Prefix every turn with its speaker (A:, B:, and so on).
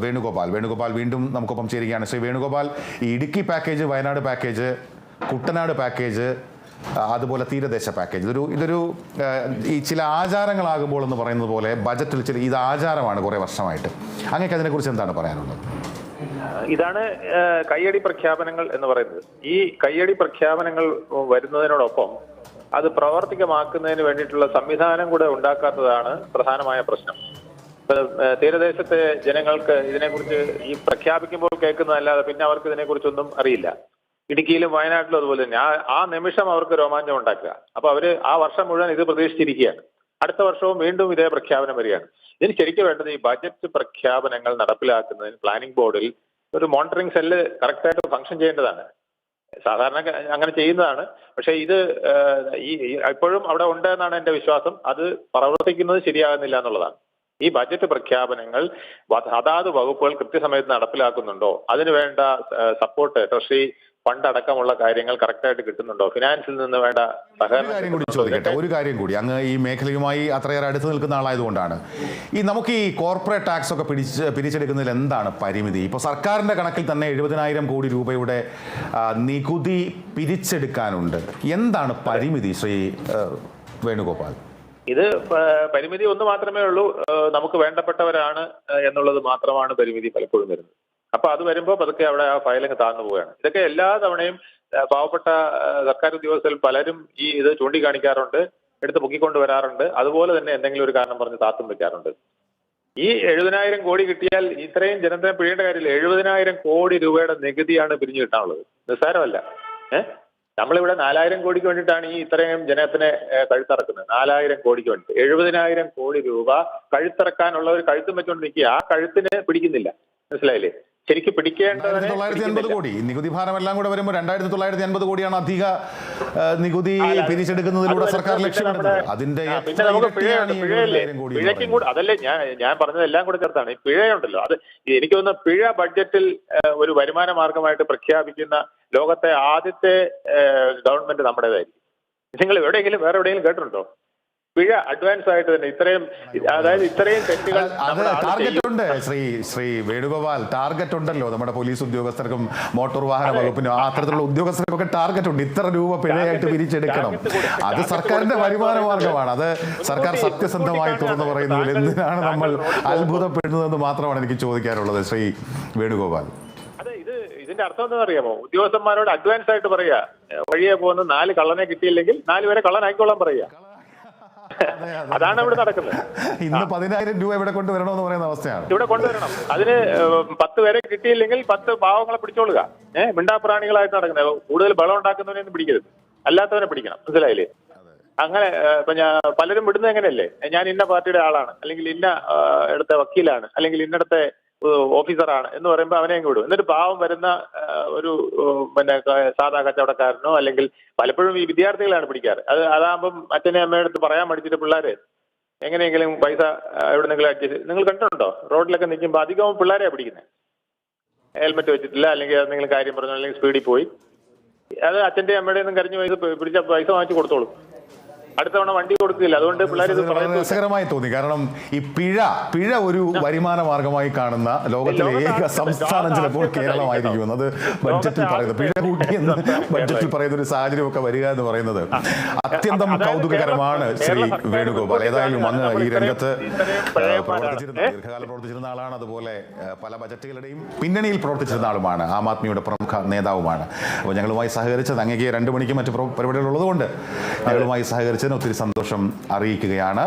A: വേണുഗോപാൽ വീണ്ടും നമുക്കൊപ്പം ചേരുകയാണ്. ശ്രീ വേണുഗോപാൽ, ഈ Idukki package, Wayanad package, Kuttanad package, അതുപോലെ തീരദേശ പാക്കേജ്, ഇതൊരു ഈ ചില ആചാരങ്ങളാകുമ്പോൾ എന്ന് പറയുന്നത് പോലെ ബജറ്റിൽ ഇത് ആചാരമാണ് കുറേ വർഷമായിട്ട്. അങ്ങനെയൊക്കെ അതിനെക്കുറിച്ച് എന്താണ് പറയാനുള്ളത്?
B: ഇതാണ് കയ്യടി പ്രഖ്യാപനങ്ങൾ എന്ന് പറയുന്നത്. ഈ കയ്യടി പ്രഖ്യാപനങ്ങൾ വരുന്നതിനോടൊപ്പം അത് പ്രാവർത്തികമാക്കുന്നതിന് വേണ്ടിയിട്ടുള്ള സംവിധാനം കൂടെ ഉണ്ടാക്കാത്തതാണ് പ്രധാനമായ പ്രശ്നം. തീരദേശത്തെ ജനങ്ങൾക്ക് ഇതിനെക്കുറിച്ച് ഈ പ്രഖ്യാപിക്കുമ്പോൾ കേൾക്കുന്നതല്ലാതെ പിന്നെ അവർക്ക് ഇതിനെക്കുറിച്ചൊന്നും അറിയില്ല. ഇടുക്കിയിലും വയനാട്ടിലും അതുപോലെ തന്നെ ആ നിമിഷം അവർക്ക് രോമാഞ്ചം ഉണ്ടാക്കുക. അപ്പൊ അവര് ആ വർഷം മുഴുവൻ ഇത് പ്രതീക്ഷിച്ചിരിക്കുകയാണ്. അടുത്ത വർഷവും വീണ്ടും ഇതേ പ്രഖ്യാപനം വരികയാണ്. ഇതിന് ശരിക്കും വേണ്ടത് ഈ ബജറ്റ് പ്രഖ്യാപനങ്ങൾ നടപ്പിലാക്കുന്നതിന് പ്ലാനിംഗ് ബോർഡിൽ ഒരു മോണിറ്ററിംഗ് സെല്ല് കറക്റ്റായിട്ട് ഫംഗ്ഷൻ ചെയ്യേണ്ടതാണ്. സാധാരണ അങ്ങനെ ചെയ്യുന്നതാണ്. പക്ഷെ ഇത് ഇപ്പോഴും അവിടെ ഉണ്ട് എന്നാണ് എന്റെ വിശ്വാസം. അത് പ്രവർത്തിക്കുന്നത് ശരിയാകുന്നില്ല എന്നുള്ളതാണ്. ഈ ബജറ്റ് പ്രഖ്യാപനങ്ങൾ അതാത് വകുപ്പുകൾ കൃത്യസമയത്ത് നടപ്പിലാക്കുന്നുണ്ടോ, അതിനുവേണ്ട സപ്പോർട്ട്, ട്രഷറി ഫണ്ട് അടക്കമുള്ള കാര്യങ്ങൾ കറക്റ്റായിട്ട് കിട്ടുന്നുണ്ടോ, ഫിനാൻസിൽ നിന്ന് വേണ്ട
A: സഹകരണം. ഒരു കാര്യം കൂടി, അങ്ങ് ഈ മേഖലയുമായി അത്രയേറെ അടുത്ത് നിൽക്കുന്ന ആളായതുകൊണ്ടാണ്, നമുക്ക് ഈ കോർപ്പറേറ്റ് ടാക്സ് ഒക്കെ പിരിച്ചെടുക്കുന്നതിൽ എന്താണ് പരിമിതി? ഇപ്പോൾ സർക്കാരിന്റെ കണക്കിൽ തന്നെ 70,000 കോടി രൂപയുടെ നികുതി പിരിച്ചെടുക്കാനുണ്ട്. എന്താണ് പരിമിതി, ശ്രീ വേണുഗോപാൽ?
B: ഇത് പരിമിതി ഒന്ന് മാത്രമേ ഉള്ളൂ. നമുക്ക് വേണ്ടപ്പെട്ടവരാണ് എന്നുള്ളത് മാത്രമാണ് പരിമിതി പലപ്പോഴും വരുന്നത്. അപ്പൊ അത് വരുമ്പോൾ പതുക്കെ അവിടെ ആ ഫയലിംഗ് താഴ്ന്നു പോവുകയാണ്. ഇതൊക്കെ എല്ലാ തവണയും പാവപ്പെട്ട സർക്കാർ ഉദ്യോഗസ്ഥർ പലരും ഇത് ചൂണ്ടിക്കാണിക്കാറുണ്ട്, എടുത്ത് പൊക്കിക്കൊണ്ട് വരാറുണ്ട്. അതുപോലെ തന്നെ എന്തെങ്കിലും ഒരു കാരണം പറഞ്ഞ് താത്തും വെക്കാറുണ്ട്. ഈ 70,000 കോടി കിട്ടിയാൽ ഇത്രയും ജനത്തിനെ പിഴയേണ്ട കാര്യമില്ല. 70,000 കോടി രൂപയുടെ നികുതിയാണ് പിരിഞ്ഞു കിട്ടാനുള്ളത്. നിസ്സാരമല്ല. നമ്മളിവിടെ 4,000 കോടിക്ക് വേണ്ടിയിട്ടാണ് ഈ ഇത്രയും ജനത്തിനെ കഴുത്തിറക്കുന്നത്. 4,000 കോടിക്ക് വേണ്ടി 70,000 കോടി രൂപ കഴുത്തിറക്കാനുള്ള ഒരു കഴുത്തും വെച്ചുകൊണ്ട് നിൽക്കുക. ആ കഴുത്തിന് പിടിക്കുന്നില്ല. മനസ്സിലായില്ലേ? ശരിക്കും പിടിക്കേണ്ടത്
A: 980 കോടി നികുതി ഭാരം എല്ലാം കൂടെ വരുമ്പോൾ 2,980 കോടിയാണ് അധിക നികുതി പിരിച്ചെടുക്കുന്നതിലൂടെ സർക്കാർ ലക്ഷ്യമിടുന്നത്. അതിന്റെ
B: പിഴയ്ക്കും കൂടെ അതല്ലേ ഞാൻ പറഞ്ഞതെല്ലാം കൂടെ ചേർത്താണ്. ഈ പിഴയുണ്ടല്ലോ, അത് എനിക്ക് തോന്നുന്നു പിഴ ബഡ്ജറ്റിൽ ഒരു വരുമാന മാർഗമായിട്ട് പ്രഖ്യാപിക്കുന്ന ലോകത്തെ ആദ്യത്തെ ഗവൺമെന്റ് നമ്മുടേതായിരിക്കും. നിങ്ങൾ എവിടെയെങ്കിലും വേറെ എവിടെയെങ്കിലും കേട്ടിട്ടുണ്ടോ? പിഴ അഡ്വാൻസ് ആയിട്ട് തന്നെ ഇത്രയും തെറ്റുകൾ
A: ടാർഗറ്റ്. ശ്രീ വേണുഗോപാൽ, ടാർഗറ്റ് ഉണ്ടല്ലോ നമ്മുടെ പോലീസ് ഉദ്യോഗസ്ഥർക്കും മോട്ടോർ വാഹന വകുപ്പിനും അത്തരത്തിലുള്ള ഉദ്യോഗസ്ഥർക്കൊക്കെ ടാർഗറ്റ് ഉണ്ട്. ഇത്ര രൂപ പിഴയായിട്ട് പിരിച്ചെടുക്കണം. അത് സർക്കാരിന്റെ വരുമാന മാർഗമാണ്. അത് സർക്കാർ സത്യസന്ധമായി തുറന്നു പറയുന്നതിൽ എന്തിനാണ് നമ്മൾ അത്ഭുതപ്പെടുന്നതെന്ന് മാത്രമാണ് എനിക്ക് ചോദിക്കാനുള്ളത്, ശ്രീ വേണുഗോപാൽ.
B: ഇതിന്റെ അർത്ഥം എന്താ അറിയാമോ? ഉദ്യോഗസ്ഥന്മാരോട് അഡ്വാൻസ് ആയിട്ട് പറയാ, വഴിയെ പോകുന്ന 4 കള്ളനെ കിട്ടിയില്ലെങ്കിൽ 4 പേരെ കള്ളനായിക്കോളാൻ പറയാ. അതാണ് ഇവിടെ നടക്കുന്നത്.
A: ഇന്ന് 10,000 രൂപ ഇവിടെ കൊണ്ടുവരണമെന്ന് പറയുന്ന അവസ്ഥയാണ്.
B: ഇവിടെ കൊണ്ടുവരണം. അതിന് 10 പേരെ കിട്ടിയില്ലെങ്കിൽ 10 പാവങ്ങളെ പിടിച്ചോളുക. മിണ്ടാപ്രാണികളായിട്ട് നടക്കുന്നത്. കൂടുതൽ ബളം ഉണ്ടാക്കുന്നവനെയൊന്നും പിടിക്കരുത്, അല്ലാത്തവനെ പിടിക്കണം. മനസ്സിലായില്ലേ? അങ്ങനെ ഇപ്പൊ പലരും വിടുന്നത് എങ്ങനെയല്ലേ? ഞാൻ ഇന്ന പാർട്ടിയുടെ ആളാണ്, അല്ലെങ്കിൽ ഇന്ന ഇടത്തെ വക്കീലാണ്, അല്ലെങ്കിൽ ഇന്നടത്തെ ഓഫീസറാണ് എന്ന് പറയുമ്പോൾ അവനെ അങ്ങ് വിടും. എന്നിട്ട് പാവം വരുന്ന ഒരു സാധാ കച്ചവടക്കാരനോ, അല്ലെങ്കിൽ പലപ്പോഴും ഈ വിദ്യാർത്ഥികളാണ് പിടിക്കാറ്. അതാകുമ്പം അച്ഛനെ അമ്മയുടെ അടുത്ത് പറയാൻ പഠിച്ചിട്ട് പിള്ളേര് എങ്ങനെയെങ്കിലും പൈസ എവിടെന്നെങ്കിലും അഡ്ജസ്റ്റ്. നിങ്ങൾ കണ്ടിട്ടുണ്ടോ? റോഡിലൊക്കെ നിൽക്കുമ്പോൾ അധികവും പിള്ളേരെയാണ് പിടിക്കുന്നത്. ഹെൽമെറ്റ് വെച്ചിട്ടില്ല, അല്ലെങ്കിൽ എന്തെങ്കിലും കാര്യം പറഞ്ഞു, അല്ലെങ്കിൽ സ്പീഡിൽ പോയി. അത് അച്ഛൻ്റെ അമ്മയുടെ ഒന്നും കരഞ്ഞു പിടിച്ച പൈസ വാങ്ങിച്ചു കൊടുത്തോളും. അടുത്ത തവണ വണ്ടി കൊടുക്കില്ല. അതുകൊണ്ട് പിള്ളേർ
A: രസകരമായി തോന്നി. കാരണം ഈ പിഴ ഒരു വരുമാന മാർഗമായി കാണുന്ന ലോകത്തിലെ ഏക സംസ്ഥാനം ചിലപ്പോൾ കേരളമായിരിക്കും. അത് ബഡ്ജറ്റിൽ പറയുന്നത്, പിഴ കൂട്ടിയെന്ന് ബഡ്ജറ്റിൽ പറയുന്ന ഒരു സാഹചര്യമൊക്കെ വരിക എന്ന് പറയുന്നത് അത്യന്തം കൗതുകകരമാണ്. ശ്രീ വേണുഗോപാൽ, ഏതായാലും അങ്ങ് ഈ രംഗത്ത് ദീർഘകാലം പ്രവർത്തിച്ചിരുന്ന ആളാണ്. അതുപോലെ പല ബജറ്റുകളുടെയും പിന്നണിയിൽ പ്രവർത്തിച്ചിരുന്ന ആളുമാണ്. ആം ആദ്മിയുടെ പ്രമുഖ നേതാവുമാണ്. അപ്പോൾ ഞങ്ങളുമായി സഹകരിച്ചത്, അങ്ങേക്ക് 2 മണിക്ക് മറ്റു പരിപാടികൾ ഉള്ളതുകൊണ്ട് ഞങ്ങളുമായി സഹകരിച്ചതിന് ഒത്തിരി സന്തോഷം അറിയിക്കുകയാണ്.